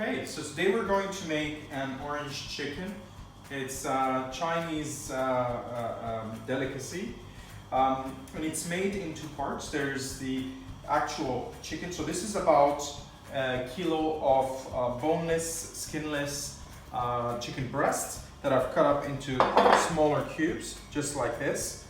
Okay, so today we're going to make an orange chicken. It's a Chinese delicacy, and it's made in two parts. There's the actual chicken. So this is about a kilo of boneless, skinless chicken breast that I've cut up into smaller cubes, just like this.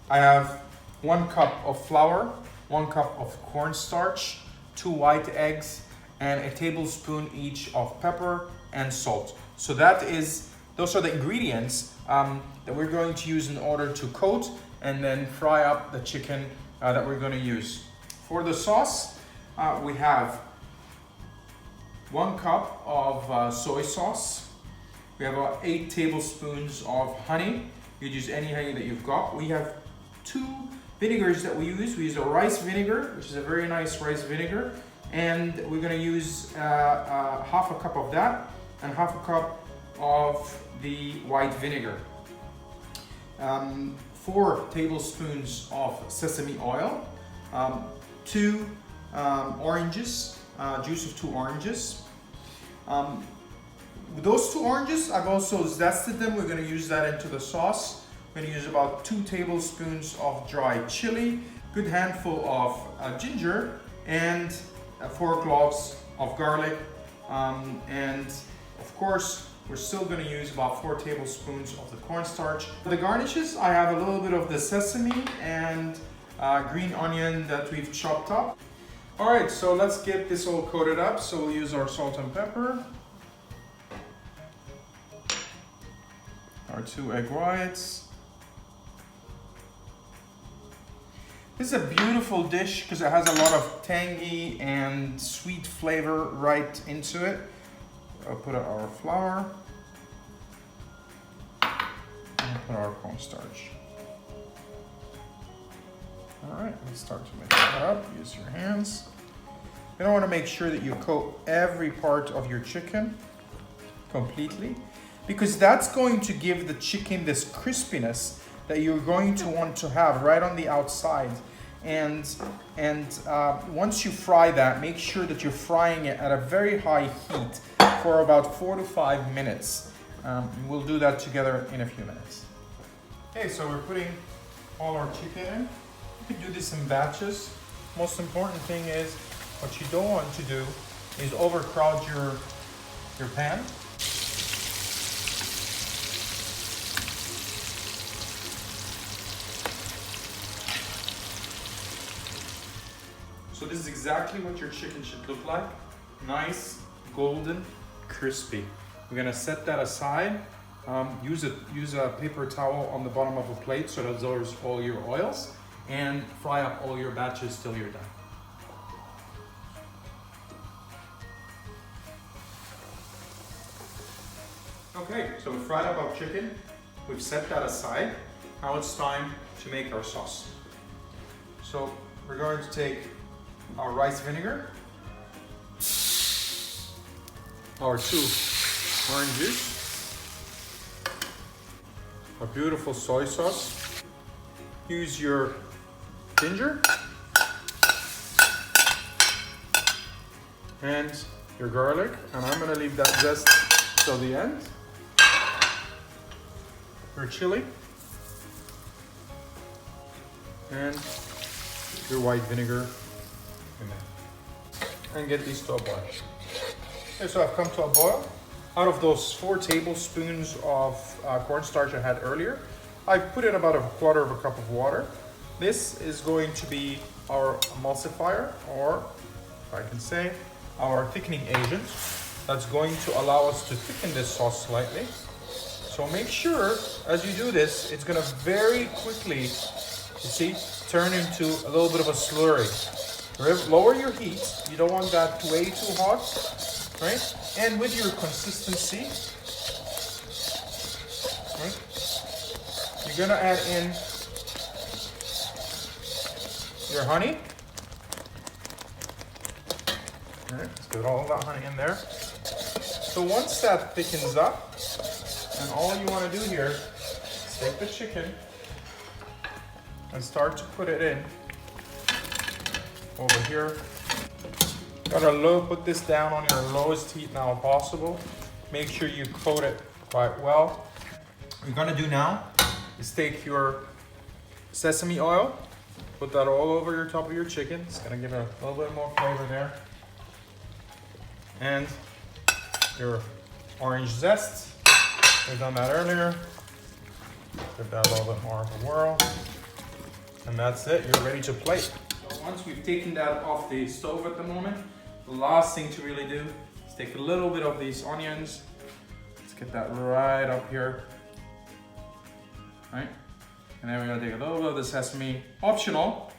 I have 1 cup of flour, 1 cup of cornstarch, 2 white eggs, and a tablespoon each of pepper and salt. So those are the ingredients that we're going to use in order to coat and then fry up the chicken that we're going to use. For the sauce, we have 1 cup of soy sauce. We have about 8 tablespoons of honey. You use any honey that you've got. We have 2 vinegars that we use. We use a rice vinegar, which is a very nice rice vinegar, and we're going to use half a cup of that and half a cup of the white vinegar. 4 tablespoons of sesame oil, 2 oranges, juice of 2 oranges. With those 2 oranges, I've also zested them. We're going to use that into the sauce. We're going to use about 2 tablespoons of dry chili, good handful of ginger, and 4 cloves of garlic. And of course, we're still going to use about 4 tablespoons of the cornstarch. For the garnishes, I have a little bit of the sesame and green onion that we've chopped up. All right, so let's get this all coated up. So we'll use our salt and pepper, our 2 egg whites. This is a beautiful dish because it has a lot of tangy and sweet flavor right into it. I'll put our flour and put our cornstarch. All right, let's start to mix that up. Use your hands. You don't want to make sure that you coat every part of your chicken completely, because that's going to give the chicken this crispiness that you're going to want to have right on the outside. And once you fry that, make sure that you're frying it at a very high heat for about 4 to 5 minutes. We'll do that together in a few minutes. Okay, so we're putting all our chicken in. You can do this in batches. Most important thing is, what you don't want to do is overcrowd your pan. So this is exactly what your chicken should look like. Nice, golden, crispy. We're gonna set that aside. Use a paper towel on the bottom of a plate so that absorbs all your oils, and fry up all your batches till you're done. Okay, so we fried up our chicken. We've set that aside. Now it's time to make our sauce. So we're going to take our rice vinegar, our 2 orange juice, a beautiful soy sauce. Use your ginger and your garlic, and I'm going to leave that zest till the end. Your chili and your white vinegar. And get these to a boil. Okay, so I've come to a boil. Out of those 4 tablespoons of cornstarch I had earlier, I put in about 1/4 cup of water. This is going to be our emulsifier, or if I can say, our thickening agent. That's going to allow us to thicken this sauce slightly. So make sure, as you do this, it's gonna very quickly, you see, turn into a little bit of a slurry. Lower your heat. You don't want that way too hot, right? And with your consistency, right, you're gonna add in your honey. All right, let's get all that honey in there. So once that thickens up, and all you want to do here is take the chicken and start to put it in over here Put this down on your lowest heat now possible. Make sure you coat it quite well. What you're gonna do now is take your sesame oil, put that all over your top of your chicken. It's gonna give it a little bit more flavor there. And your orange zest. We've done that earlier. Give that a little bit more of a whirl. And that's it, you're ready to plate. So once we've taken that off the stove at the moment, the last thing to really do is take a little bit of these onions. Let's get that right up here. Right? And then we're gonna take a little bit of the sesame. Optional,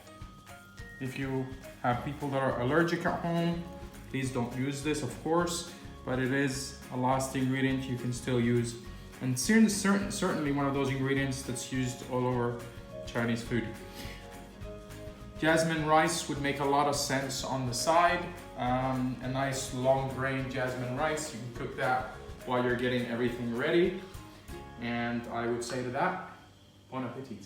if you have people that are allergic at home, please don't use this, of course, but it is a last ingredient you can still use. And certainly one of those ingredients that's used all over Chinese food. Jasmine rice would make a lot of sense on the side. A nice long grain jasmine rice. You can cook that while you're getting everything ready. And I would say to that, bon appetit.